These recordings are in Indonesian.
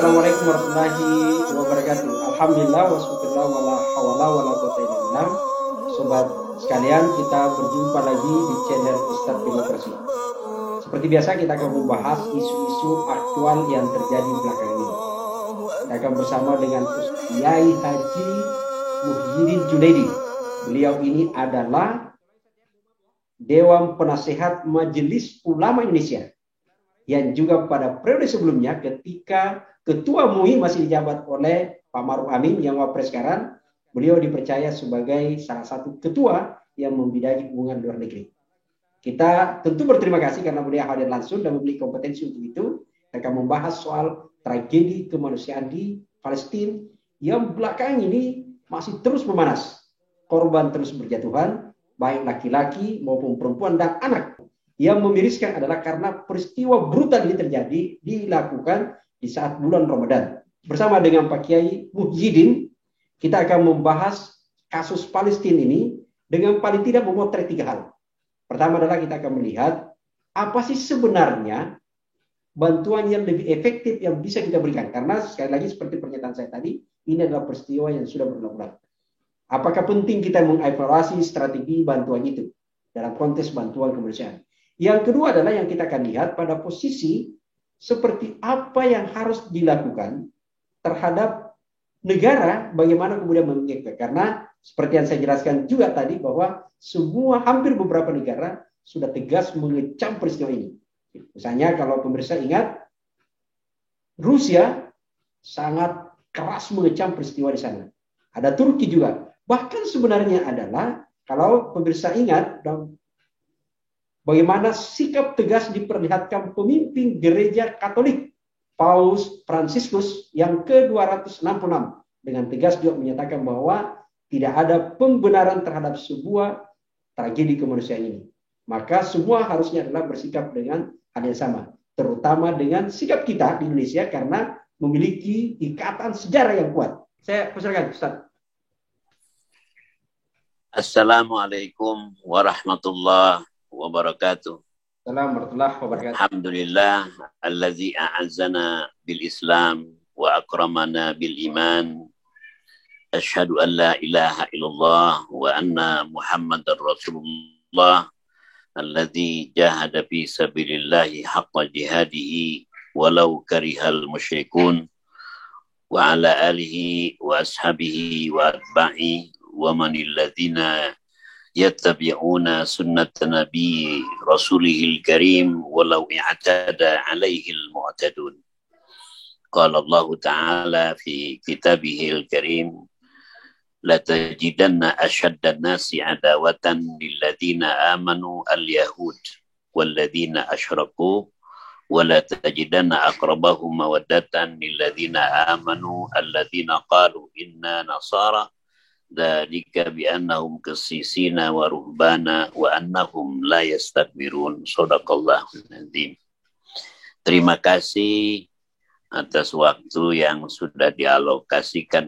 Assalamualaikum warahmatullahi wabarakatuh. Alhamdulillah wassalatu wala hawla wala quwwata illa billah. Sobat sekalian, kita berjumpa lagi di channel Ustadz Demokrasi. Seperti biasa kita akan membahas isu-isu aktual yang terjadi belakangan ini. Kita akan bersama dengan Kiai Haji Muhyiddin Junaidi. Beliau ini adalah Dewan Penasehat Majelis Ulama Indonesia, yang juga pada periode sebelumnya ketika Ketua MUI masih dijabat oleh Pak Maruf Amin yang wapres sekarang, beliau dipercaya sebagai salah satu ketua yang membidangi hubungan luar negeri. Kita tentu berterima kasih karena beliau hadir langsung dan memiliki kompetensi untuk itu. Kita akan membahas soal tragedi kemanusiaan di Palestina yang belakangan ini masih terus memanas. Korban terus berjatuhan, baik laki-laki maupun perempuan dan anak. Yang memiriskan adalah karena peristiwa brutal ini terjadi dilakukan di saat bulan Ramadan. Bersama dengan Pak Kiai Muhyiddin, kita akan membahas kasus Palestina ini dengan paling tidak memotret 3 hal. Pertama adalah kita akan melihat apa sih sebenarnya bantuan yang lebih efektif yang bisa kita berikan. Karena sekali lagi seperti pernyataan saya tadi, ini adalah peristiwa yang sudah berulang-ulang. Apakah penting kita mengevaluasi strategi bantuan itu dalam konteks bantuan kemanusiaan? Yang kedua adalah yang kita akan lihat pada posisi seperti apa yang harus dilakukan terhadap negara, bagaimana kemudian mengekspor. Karena seperti yang saya jelaskan juga tadi bahwa hampir beberapa negara sudah tegas mengecam peristiwa ini. Misalnya kalau pemirsa ingat, Rusia sangat keras mengecam peristiwa di sana. Ada Turki juga. Bahkan sebenarnya adalah kalau pemirsa ingat bagaimana sikap tegas diperlihatkan pemimpin gereja Katolik Paus Fransiskus yang ke-266 dengan tegas juga menyatakan bahwa tidak ada pembenaran terhadap sebuah tragedi kemanusiaan ini. Maka semua harusnya adalah bersikap dengan hal yang sama, terutama dengan sikap kita di Indonesia karena memiliki ikatan sejarah yang kuat. Saya persilakan Ustaz. Assalamualaikum warahmatullahi wabarakatuh. Assalamualaikum warahmatullahi wabarakatuh. Alhamdulillah allazi a'azzana bil Islam wa akramana bil iman. Asyhadu an la ilaha illallah wa anna Muhammadar Rasulullah allazi jahada fi sabilillahi haqqa jihadihi walau karihal musyrikun wa ala alihi wa ashabihi wa atba'i wa manil ladzina yattabi'una sunnata nabi rasulihil karim walau i'tada alaihil mu'tadun. Qala Allah Ta'ala fi kitabihil karim la tajidanna ashaddan nasi adawatan lilladzina amanu al-yahud walladzina asyraku wa la tajidanna aqrabahum mawaddatan lilladzina amanu alladzina qalu inna nasara dzalika bi'annahum qissisina wa ruhbana wa annahum la yastakbirun. Shadaqallahul azim. Terima kasih atas waktu yang sudah dialokasikan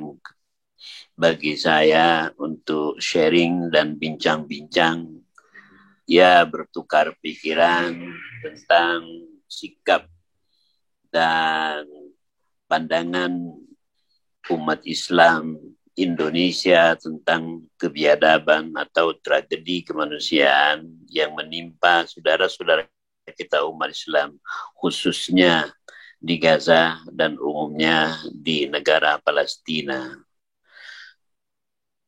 bagi saya untuk sharing dan bincang-bincang, ya bertukar pikiran tentang sikap dan pandangan umat Islam Indonesia tentang kebiadaban atau tragedi kemanusiaan yang menimpa saudara-saudara kita umat Islam, khususnya di Gaza dan umumnya di negara Palestina.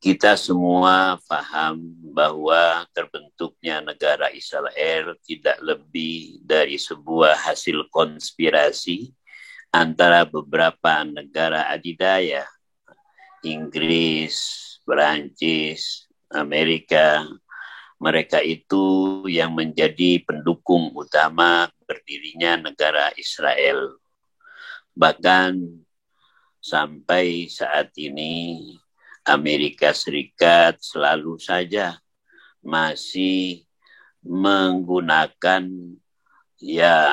Kita semua paham bahwa terbentuknya negara Israel tidak lebih dari sebuah hasil konspirasi antara beberapa negara adidaya, Inggris, Perancis, Amerika. Mereka itu yang menjadi pendukung utama berdirinya negara Israel. Bahkan sampai saat ini Amerika Serikat selalu saja masih menggunakan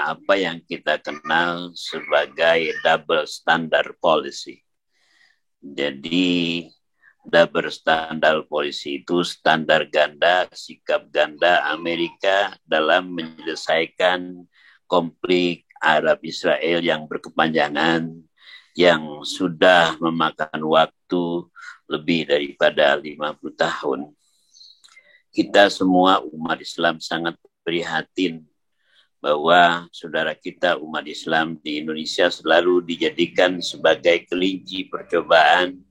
apa yang kita kenal sebagai double standard policy. Jadi double standard policy itu standar ganda, sikap ganda Amerika dalam menyelesaikan konflik Arab Israel yang berkepanjangan yang sudah memakan waktu lebih daripada 50 tahun. Kita semua umat Islam sangat prihatin bahwa saudara kita umat Islam di Indonesia selalu dijadikan sebagai kelinci percobaan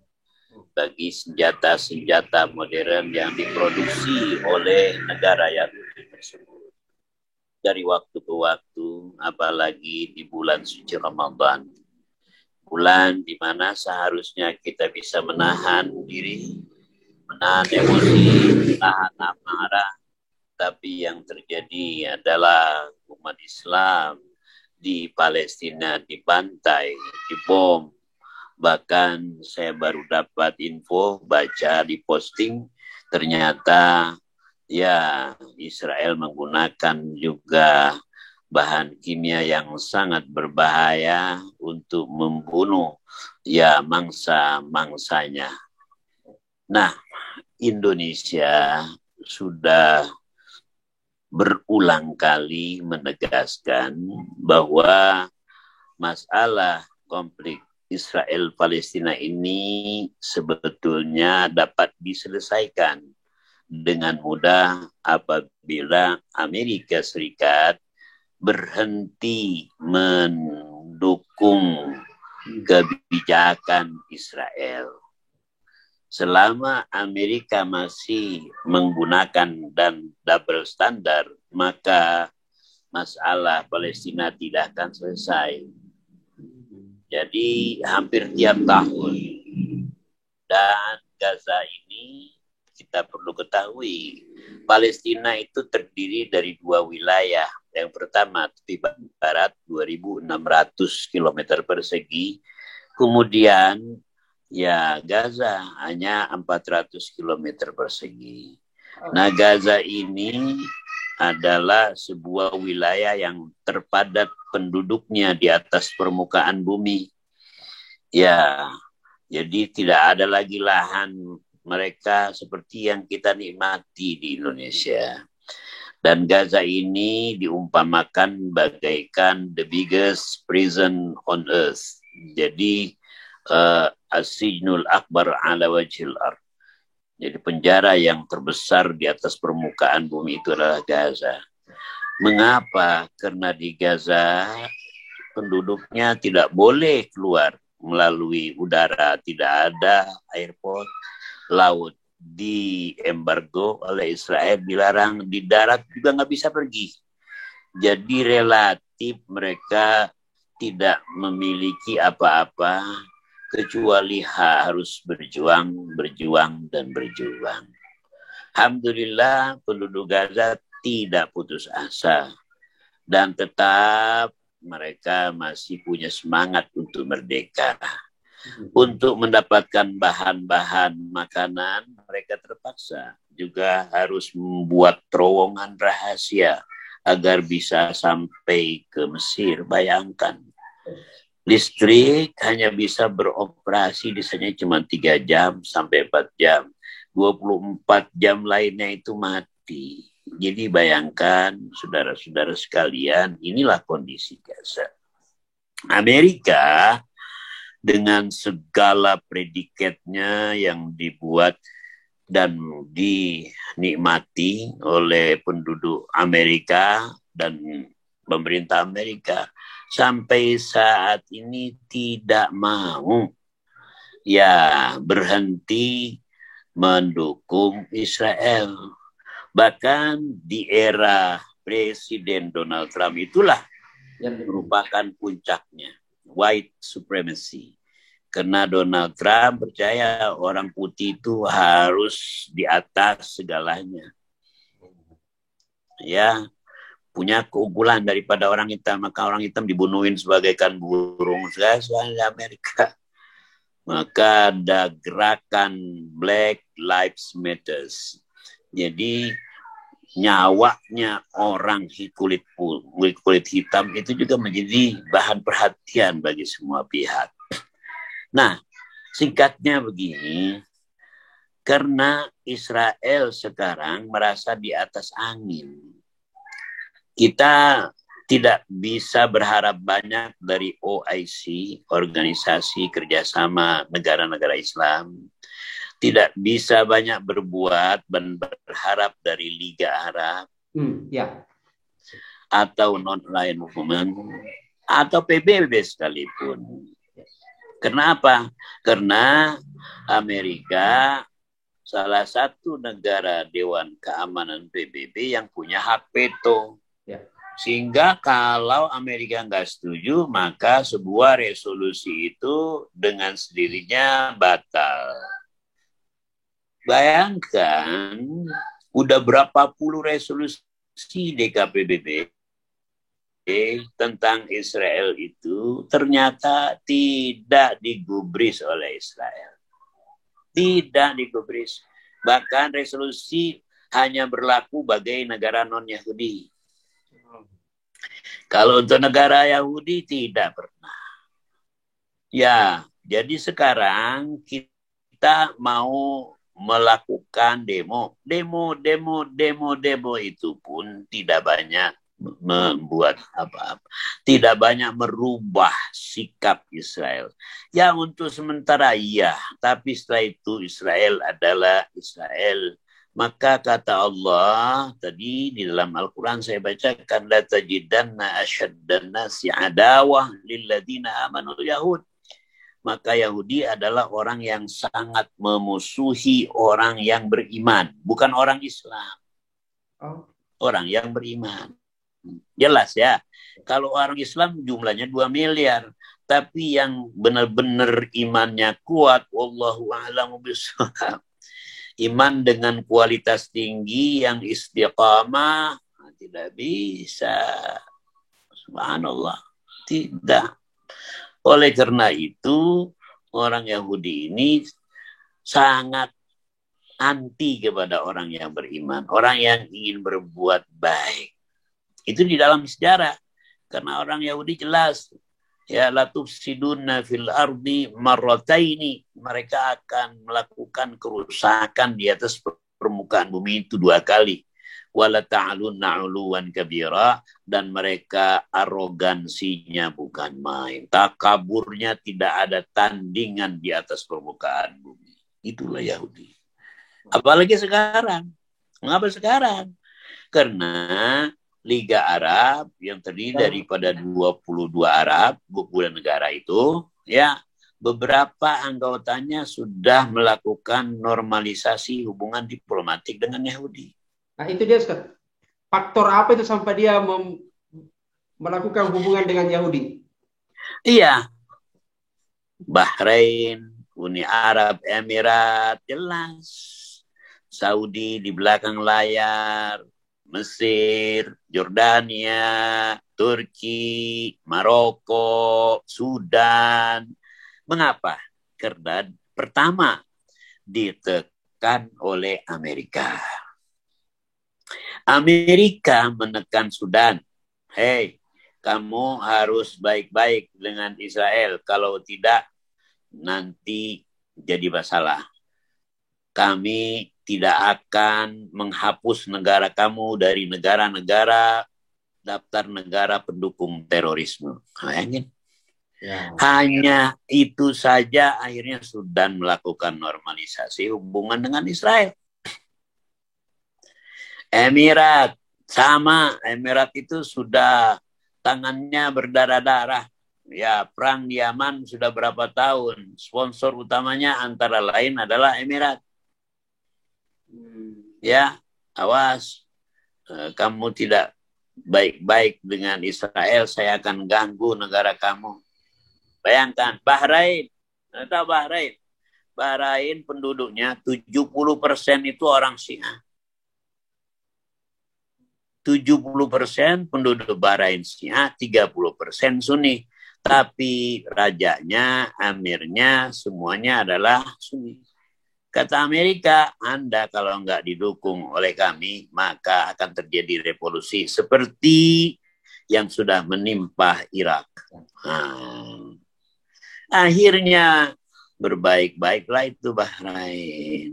bagi senjata-senjata modern yang diproduksi oleh negara Yahudi tersebut. Dari waktu ke waktu, apalagi di bulan suci Ramadan, bulan di mana seharusnya kita bisa menahan diri, menahan emosi, menahan amarah, tapi yang terjadi adalah umat Islam di Palestina dibantai, dibom. Bahkan saya baru dapat info, baca di posting, ternyata ya Israel menggunakan juga bahan kimia yang sangat berbahaya untuk membunuh ya mangsa-mangsanya. Nah, Indonesia sudah berulang kali menegaskan bahwa masalah konflik Israel-Palestina ini sebetulnya dapat diselesaikan dengan mudah apabila Amerika Serikat berhenti mendukung kebijakan Israel. Selama Amerika masih menggunakan dan double standar, maka masalah Palestina tidak akan selesai. Jadi hampir tiap tahun. Dan Gaza ini kita perlu ketahui, Palestina itu terdiri dari 2 wilayah. Yang pertama tepi barat 2.600 km persegi. Kemudian ya Gaza hanya 400 km persegi. Nah, Gaza ini adalah sebuah wilayah yang terpadat penduduknya di atas permukaan bumi. Ya, jadi tidak ada lagi lahan mereka seperti yang kita nikmati di Indonesia. Dan Gaza ini diumpamakan bagaikan the biggest prison on earth. Jadi As-Sijnul Akbar ala wajhil ard. Jadi penjara yang terbesar di atas permukaan bumi itu adalah Gaza. Mengapa? Karena di Gaza penduduknya tidak boleh keluar melalui udara, tidak ada airport, laut di embargo oleh Israel, dilarang, di darat juga nggak bisa pergi. Jadi relatif mereka tidak memiliki apa-apa kecuali harus berjuang, dan berjuang. Alhamdulillah penduduk Gaza tidak putus asa dan tetap mereka masih punya semangat untuk merdeka. Untuk mendapatkan bahan-bahan makanan, mereka terpaksa juga harus membuat terowongan rahasia agar bisa sampai ke Mesir. Bayangkan, listrik hanya bisa beroperasi disanya cuma 3 jam sampai 4 jam. 24 jam lainnya itu mati. Jadi bayangkan, saudara-saudara sekalian, inilah kondisi Gaza. Amerika dengan segala predikatnya yang dibuat dan dinikmati oleh penduduk Amerika dan pemerintah Amerika, sampai saat ini tidak mau ya berhenti mendukung Israel. Bahkan di era Presiden Donald Trump itulah yang merupakan puncaknya, white supremacy. Karena Donald Trump percaya orang putih itu harus di atas segalanya. Ya, punya keunggulan daripada orang hitam, maka orang hitam dibunuhin sebagaikan burung soal di Amerika. Maka ada gerakan Black Lives Matter. Jadi nyawanya orang kulit hitam itu juga menjadi bahan perhatian bagi semua pihak. Nah, singkatnya begini, karena Israel sekarang merasa di atas angin. Kita tidak bisa berharap banyak dari OIC, Organisasi Kerjasama Negara-Negara Islam. Tidak bisa banyak berbuat dan berharap dari Liga Arab. Ya. Atau non-aligned movement. Atau PBB sekalipun. Kenapa? Karena Amerika salah satu negara Dewan Keamanan PBB yang punya hak veto. Ya. Sehingga kalau Amerika nggak setuju, maka sebuah resolusi itu dengan sendirinya batal. Bayangkan, udah berapa puluh resolusi DKPBB tentang Israel itu ternyata tidak digubris oleh Israel. Tidak digubris. Bahkan resolusi hanya berlaku bagi negara non-Yahudi. Kalau untuk negara Yahudi tidak pernah. Ya, jadi sekarang kita mau melakukan demo itu pun tidak banyak membuat apa-apa. Tidak banyak merubah sikap Israel. Ya untuk sementara iya, tapi setelah itu Israel adalah Israel. Maka kata Allah tadi di dalam Al-Quran saya bacakan, la tajidanna asyaddan nasi adawah lilladina amanu Yahud. Maka Yahudi adalah orang yang sangat memusuhi orang yang beriman, bukan orang Islam. Orang yang beriman. Jelas ya. Kalau orang Islam jumlahnya 2 miliar, tapi yang benar-benar imannya kuat, wallahu a'lamu bishawab. Iman dengan kualitas tinggi yang istiqamah tidak bisa. Subhanallah. Tidak. Oleh karena itu, orang Yahudi ini sangat anti kepada orang yang beriman. Orang yang ingin berbuat baik. Itu di dalam sejarah. Karena orang Yahudi jelas. Ya la tufsiduna fil ardi marrataini, mereka akan melakukan kerusakan di atas permukaan bumi itu 2 kali. Wala ta'alunna 'uluwan kabira, dan mereka arogansinya bukan main. Takaburnya tidak ada tandingan di atas permukaan bumi. Itulah Yahudi. Apalagi sekarang. Mengapa sekarang? Karena Liga Arab yang terdiri daripada 22 Arab, 20 negara itu, ya, beberapa anggotanya sudah melakukan normalisasi hubungan diplomatik dengan Yahudi. Nah itu dia, Ustaz. Faktor apa itu sampai dia melakukan hubungan dengan Yahudi? Iya. Bahrain, Uni Arab Emirat, jelas. Saudi di belakang layar. Mesir, Jordania, Turki, Maroko, Sudan. Mengapa? Karena pertama ditekan oleh Amerika. Amerika menekan Sudan. Hei, kamu harus baik-baik dengan Israel. Kalau tidak, nanti jadi masalah. Kami tidak akan menghapus negara kamu dari negara-negara daftar negara pendukung terorisme. Bayangin. Ya. Hanya itu saja akhirnya Sudan melakukan normalisasi hubungan dengan Israel. Emirat sama, Emirat itu sudah tangannya berdarah-darah. Ya, perang di Yaman sudah berapa tahun. Sponsor utamanya antara lain adalah Emirat. Ya, awas, kamu tidak baik-baik dengan Israel, saya akan ganggu negara kamu. Bayangkan, Bahrain, tahu Bahrain? Bahrain penduduknya 70% itu orang Syiah. 70% penduduk Bahrain Syiah, 30% Sunni. Tapi rajanya, amirnya, semuanya adalah Sunni. Kata Amerika, Anda kalau nggak didukung oleh kami, maka akan terjadi revolusi seperti yang sudah menimpa Irak. Akhirnya berbaik-baiklah itu Bahrain.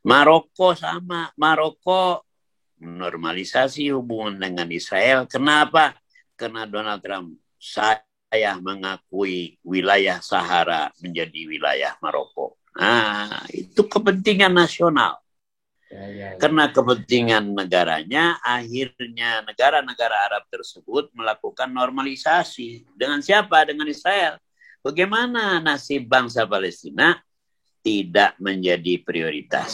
Maroko sama. Maroko normalisasi hubungan dengan Israel. Kenapa? karena Donald Trump, saya mengakui wilayah Sahara menjadi wilayah Maroko. Nah, itu kepentingan nasional. Karena kepentingan negaranya, akhirnya negara-negara Arab tersebut melakukan normalisasi. Dengan siapa? Dengan Israel. Bagaimana nasib bangsa Palestina? Tidak menjadi prioritas.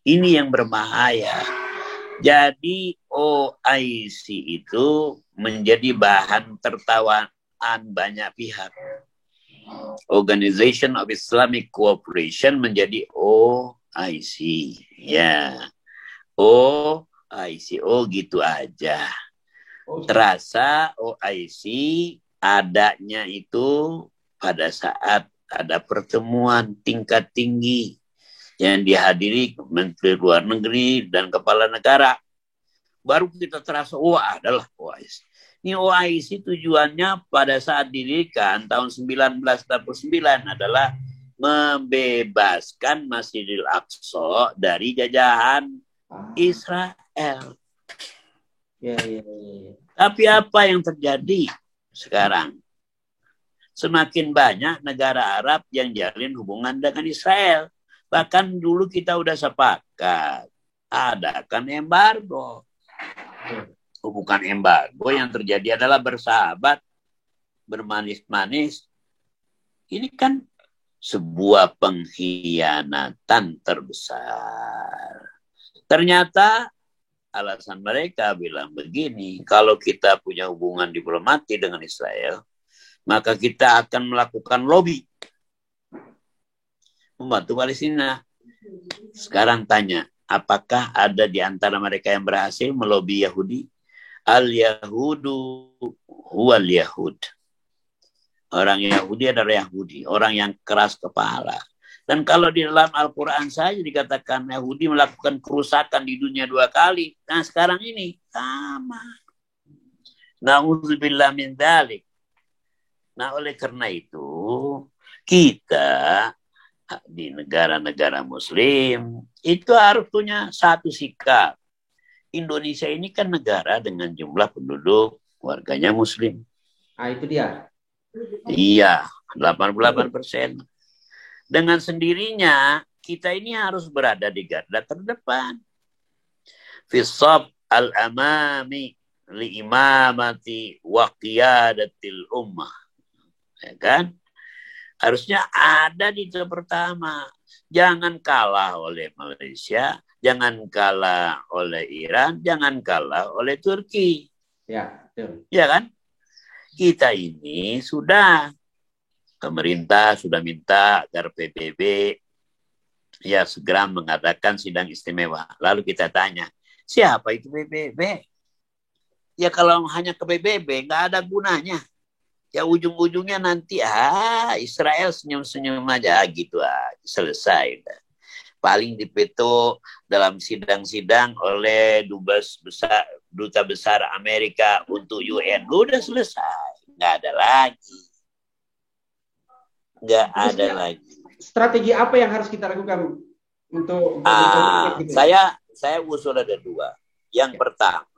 Ini yang berbahaya. Jadi OIC itu menjadi bahan tertawaan banyak pihak. Organization of Islamic Cooperation menjadi OIC. Ya. OIC. Oh gitu aja. Terasa OIC adanya itu pada saat ada pertemuan tingkat tinggi yang dihadiri Menteri Luar Negeri dan Kepala Negara. Baru kita terasa, adalah OIC. Ini OIC tujuannya pada saat didirikan tahun 1949 adalah membebaskan Masjidil Aqsa dari jajahan Israel. Ya. Tapi apa yang terjadi sekarang? Semakin banyak negara Arab yang jalin hubungan dengan Israel. Bahkan dulu kita udah sepakat adakan embargo. Bukan embargo, yang terjadi adalah bersahabat, bermanis-manis. Ini kan sebuah pengkhianatan terbesar. Ternyata alasan mereka bilang begini, kalau kita punya hubungan diplomatik dengan Israel, maka kita akan melakukan lobby membantu Palestina. Sekarang tanya, apakah ada di antara mereka yang berhasil melobi Yahudi? Al-Yahudu huwal Yahud. Orang Yahudi adalah Yahudi, orang yang keras kepala. Dan kalau di dalam Al-Quran saja dikatakan Yahudi melakukan kerusakan di dunia 2 kali. Nah sekarang ini sama. Na'udzubillah min dzalik. Nah oleh karena itu kita di negara-negara Muslim itu harus punya satu sikap. Indonesia ini kan negara dengan jumlah penduduk warganya Muslim. Ah itu dia. Iya, 88%. Dengan sendirinya kita ini harus berada di garda terdepan. Fisab al-amami li imamati wa qiyadatil ummah. Ya kan? Harusnya ada di itu pertama. Jangan kalah oleh Malaysia, jangan kalah oleh Iran, jangan kalah oleh Turki. Ya, betul. Ya kan? Kita ini sudah, pemerintah sudah minta agar PBB ya segera mengadakan sidang istimewa. Lalu kita tanya, siapa itu PBB? Ya kalau hanya ke PBB nggak ada gunanya. Ya ujung-ujungnya nanti Israel senyum-senyum aja gitu selesai. Paling dipeto dalam sidang-sidang oleh duta besar Amerika untuk UN. Udah selesai, nggak ada lagi. Nggak ada lagi. Strategi apa yang harus kita lakukan untuk gitu? Saya usul ada 2. Yang pertama,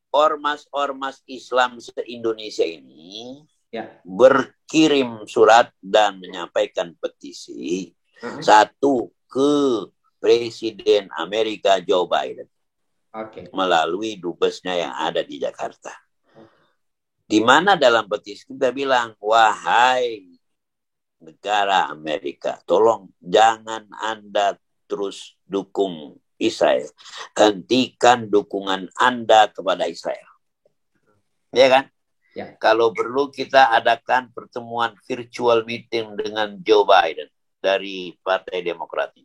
ormas-ormas Islam se-Indonesia ini berkirim surat dan menyampaikan petisi. Satu, ke Presiden Amerika Joe Biden. Melalui dubesnya yang ada di Jakarta. Di mana dalam petisi kita bilang, wahai negara Amerika, tolong jangan Anda terus dukung Israel. Hentikan dukungan Anda kepada Israel. Ya kan? Ya. Kalau perlu kita adakan pertemuan virtual meeting dengan Joe Biden dari Partai Demokrat.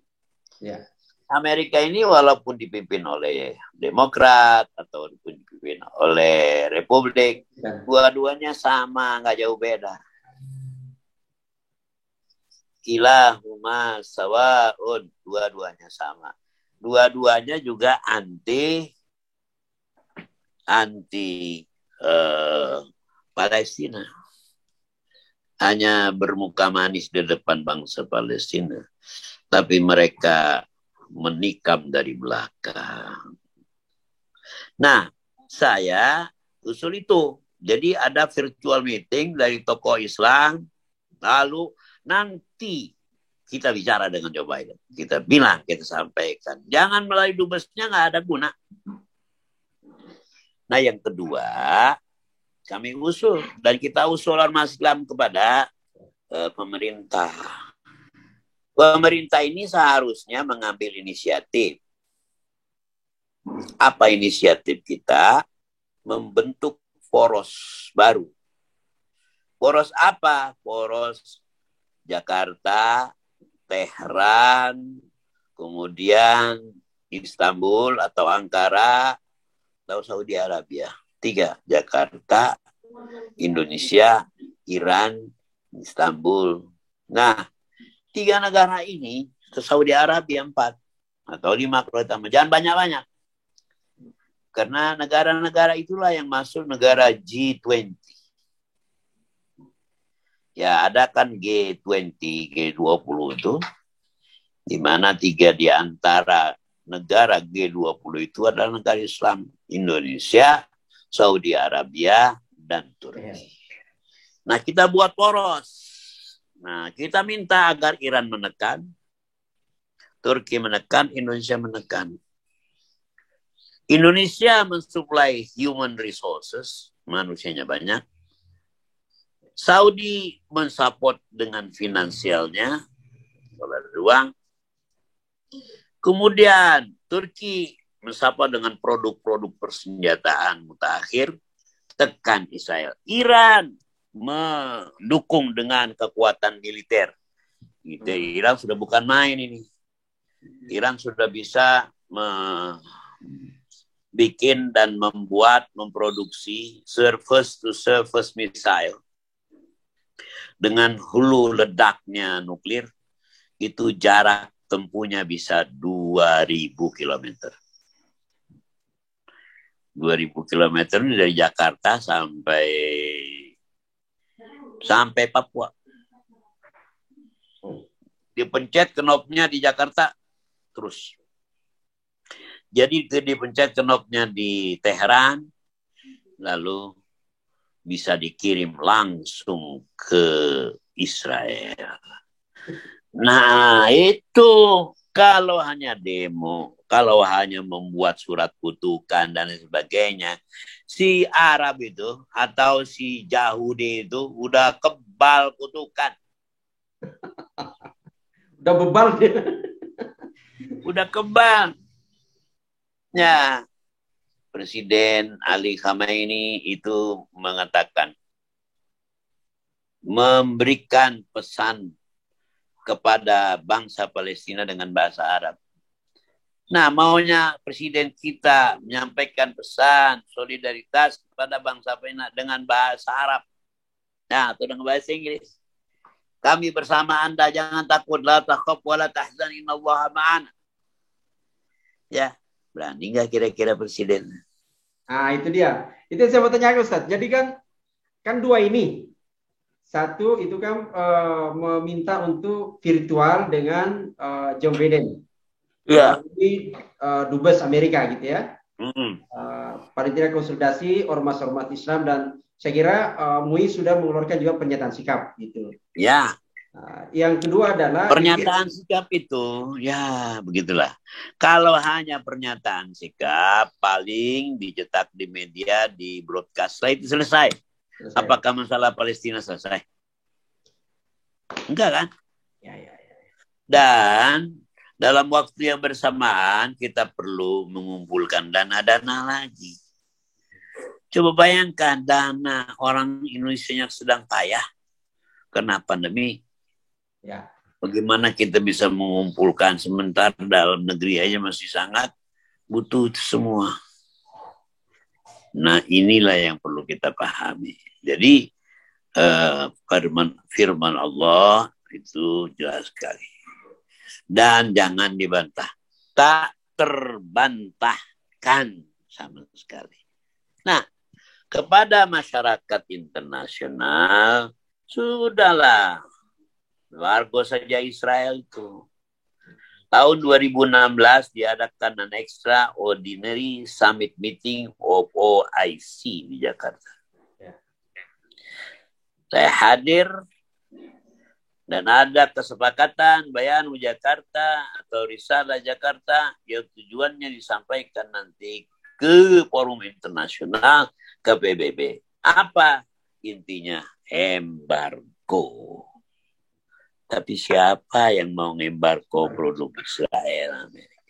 Ya. Amerika ini walaupun dipimpin oleh Demokrat atau dipimpin oleh Republik, dua-duanya sama, nggak jauh beda. Kilahuma sawaun, dua-duanya sama. Dua-duanya juga anti Palestina. Hanya bermuka manis di depan bangsa Palestina. Tapi mereka menikam dari belakang. Nah, saya usul itu. Jadi ada virtual meeting dari tokoh Islam, lalu nanti kita bicara dengan Joe Biden. Kita bilang, kita sampaikan. Jangan melalui dubesnya, nggak ada guna. Nah, yang kedua, kami usul, dan kita usul Ormas Islam kepada pemerintah. Pemerintah ini seharusnya mengambil inisiatif. Apa inisiatif kita? Membentuk poros baru. Poros apa? Poros Jakarta, Tehran, kemudian Istanbul atau Ankara, atau Saudi Arabia. 3, Jakarta, Indonesia, Iran, Istanbul. Nah, 3 negara ini, ke Saudi Arabia 4, atau 5 kalau tambah. Jangan banyak-banyak. Karena negara-negara itulah yang masuk negara G20. Ya, ada kan G20, G20 itu, di mana 3 di antara negara G20 itu adalah negara Islam. Indonesia, Saudi Arabia, dan Turki. Nah, kita buat poros. Nah, kita minta agar Iran menekan, Turki menekan, Indonesia menekan. Indonesia mensuplai human resources, manusianya banyak. Saudi mensupport dengan finansialnya, uang. Kemudian Turki mensupport dengan produk-produk persenjataan mutakhir, tekan Israel. Iran mendukung dengan kekuatan militer. Gitu. Iran sudah bukan main ini. Iran sudah bisa bikin dan memproduksi surface-to-surface missile dengan hulu ledaknya nuklir, itu jarak tempuhnya bisa 2.000 km. 2.000 km dari Jakarta sampai Papua. Dipencet knopnya di Jakarta terus. Jadi dipencet knopnya di Teheran, lalu bisa dikirim langsung ke Israel. Nah, itu kalau hanya demo, kalau hanya membuat surat kutukan dan sebagainya, si Arab itu atau si Yahudi itu udah kebal kutukan. Udah bebal dia. Udah kebal. Ya, Presiden Ali Khamenei itu mengatakan, memberikan pesan kepada bangsa Palestina dengan bahasa Arab. Nah, maunya Presiden kita menyampaikan pesan solidaritas kepada bangsa Palestina dengan bahasa Arab. Nah, itu dengan bahasa Inggris. Kami bersama Anda, jangan takut, la takhaf wa la tahzan, innallaha ma'ana. Ya, berani nggak kira-kira Presiden? Nah, itu dia. Itu yang saya mau tanya Ustaz. Jadi kan 2 ini. Satu itu kan meminta untuk virtual dengan Joe Biden. Iya. Melalui Dubes Amerika gitu ya. Paling tidak konsultasi ormas-ormas Islam, dan saya kira MUI sudah mengeluarkan juga pernyataan sikap gitu. Ya. Yang kedua adalah pernyataan sikap itu, ya begitulah. Kalau hanya pernyataan sikap, paling dicetak di media, di broadcast, itu selesai. Apakah masalah Palestina selesai? Enggak kan? Ya. Dan dalam waktu yang bersamaan kita perlu mengumpulkan dana-dana lagi. Coba bayangkan dana orang Indonesia yang sedang payah karena pandemi. Ya. Bagaimana kita bisa mengumpulkan, sementara dalam negeri aja masih sangat butuh itu semua. Nah, inilah yang perlu kita pahami. Jadi firman Allah itu jelas sekali. Dan jangan dibantah. Tak terbantahkan sama sekali. Nah, kepada masyarakat internasional, sudahlah. Warga saja Israel itu. Tahun 2016 diadakan an extraordinary summit meeting of OIC di Jakarta. Ya. Saya hadir dan ada kesepakatan Bayan Jakarta atau Risalah Jakarta yang tujuannya disampaikan nanti ke forum internasional, ke PBB. Apa intinya? Embargo. Tapi siapa yang mau embargo produk Israel Amerika?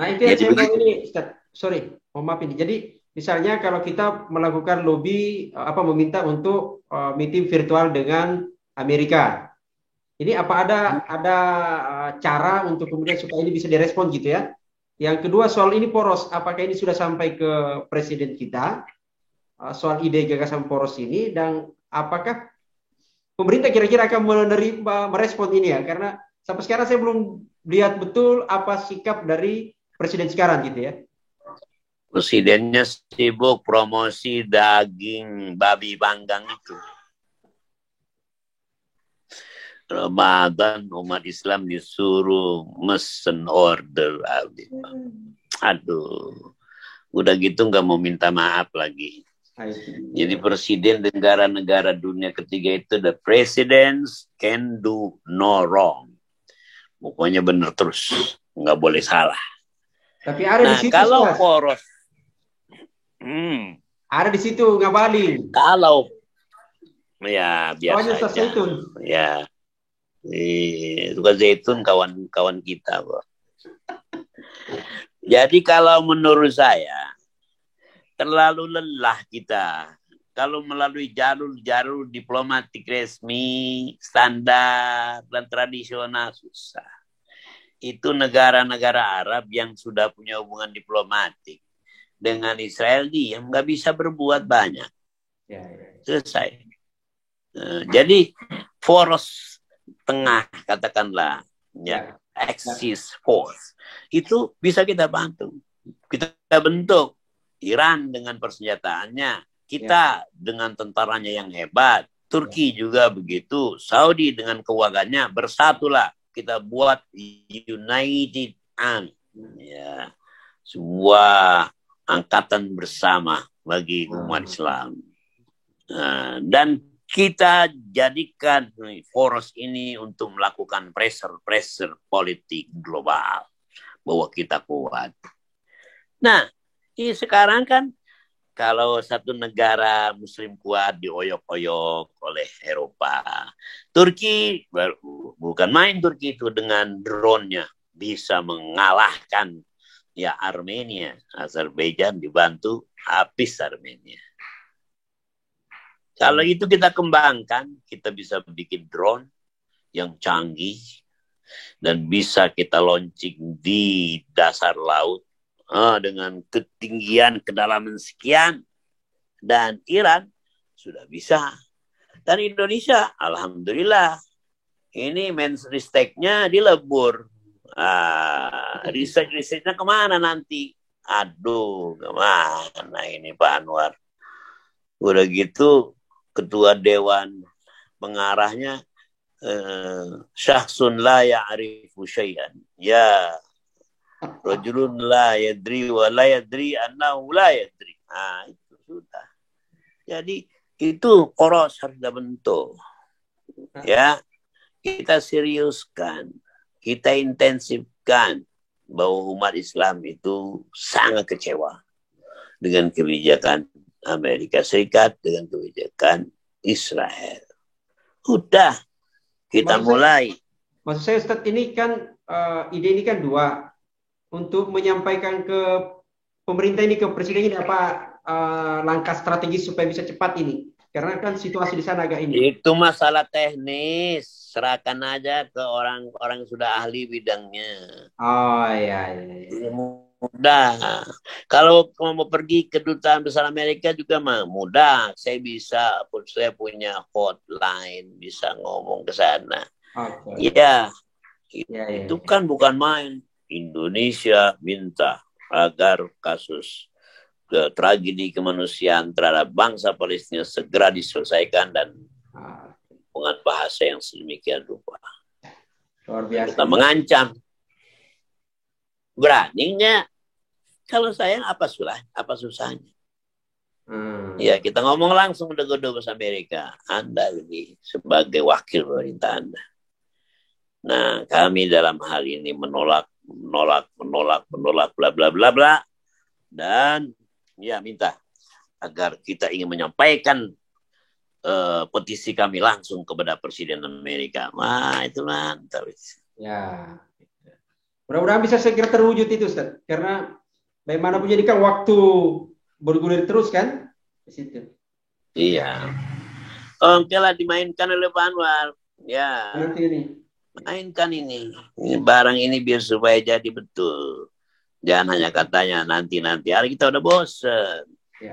Nah itu yang saya mau ini, Ustaz. Sorry, mohon maaf ini. Jadi misalnya kalau kita melakukan lobby meminta untuk meeting virtual dengan Amerika, ini apa ada cara untuk kemudian supaya ini bisa direspon gitu ya? Yang kedua soal ini poros, apakah ini sudah sampai ke presiden kita soal ide gagasan poros ini, dan apakah pemerintah kira-kira akan menerima merespon ini ya? Karena sampai sekarang saya belum lihat betul apa sikap dari presiden sekarang gitu ya. Presidennya sibuk promosi daging babi panggang itu. Ramadan umat Islam disuruh mesen order. Aduh, udah gitu nggak mau minta maaf lagi. Jadi presiden negara-negara dunia ketiga itu, the presidents can do no wrong. Pokoknya bener terus, nggak boleh salah. Tapi ada di situ kalau Ustaz. Poros, ada di situ ngabalin. Kalau ya biasa aja. Ya. Tukang zaitun kawan-kawan kita, bro. Jadi kalau menurut saya terlalu lelah kita kalau melalui jalur diplomatik resmi, standar dan tradisional susah. Itu negara-negara Arab yang sudah punya hubungan diplomatik dengan Israel diam, nggak bisa berbuat banyak. Selesai. Jadi poros tengah katakanlah ya Axis force itu bisa kita bantu, kita bentuk. Iran dengan persenjataannya, kita dengan tentaranya yang hebat, Turki juga begitu, Saudi dengan keuangannya, bersatulah kita buat United Army, ya, sebuah angkatan bersama bagi umat Islam. Dan kita jadikan poros ini untuk melakukan pressure politik global bahwa kita kuat. Nah, sekarang kan kalau satu negara Muslim kuat dioyok-oyok oleh Eropa, Turki bukan main, Turki itu dengan drone-nya bisa mengalahkan ya Armenia, Azerbaijan dibantu habis Armenia. Kalau itu kita kembangkan, kita bisa bikin drone yang canggih dan bisa kita launching di dasar laut dengan ketinggian kedalaman sekian, dan Iran sudah bisa. Dan Indonesia, alhamdulillah, ini Menristeknya dilebur. Riset-risetnya kemana nanti? Aduh, kemana ini Pak Anwar? Udah gitu, ketua dewan pengarahnya syahsun la ya'rifu syai'an. Ya, rajulun la yadri wa la yadri annahu la yadri. Itu sudah. Jadi itu poros harus dibentuk. Ya, kita seriuskan, kita intensifkan bahwa umat Islam itu sangat kecewa dengan kebijakan Amerika Serikat, dengan kebijakan Israel. Udah, kita mulai. Maksud saya Ustaz, ini kan ide ini kan dua. Untuk menyampaikan ke pemerintah ini, ke presiden ini, apa langkah strategis supaya bisa cepat ini? Karena kan situasi di sana agak ini. Itu masalah teknis. Serahkan aja ke orang-orang sudah ahli bidangnya. Oh iya. Mudah. Kalau mau pergi ke Dutaan Besar Amerika juga mudah. Saya punya hotline, bisa ngomong ke sana. Iya. Itu kan bukan main. Indonesia minta agar kasus tragedi kemanusiaan terhadap bangsa Palestina segera diselesaikan dan dengan bahasa yang sedemikian rupa. Luar biasa. Kita mengancam. Beraninya. Kalau sayang apa susahnya? Ya, kita ngomong langsung dengan Dubes Amerika. Anda ini sebagai wakil pemerintah Anda. Nah, kami dalam hal ini menolak, bla bla bla bla. Dan ya minta agar kita ingin menyampaikan petisi kami langsung kepada Presiden Amerika. Wah, itu mantap. Ya. Mudah-mudahan bisa segera terwujud itu, Ustaz. Karena bagaimanapun jadi kan waktu bergulir terus kan di situ. Iya. Oke lah, dimainkan oleh Pak Anwar. Ya. Nanti ini. Mainkan ini barang ini biar supaya jadi betul. Jangan hanya katanya nanti. Hari kita udah bosen.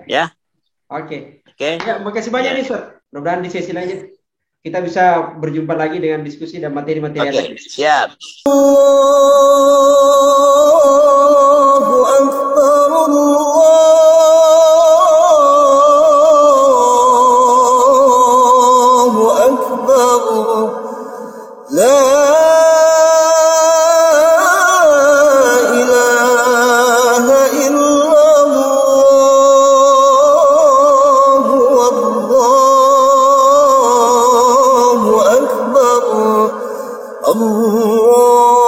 Ya. Oke. Ya, makasih banyak nih, Ustaz. Mudah-mudahan di sesi lainnya kita bisa berjumpa lagi dengan diskusi dan materi-materi lain. Siap. Allah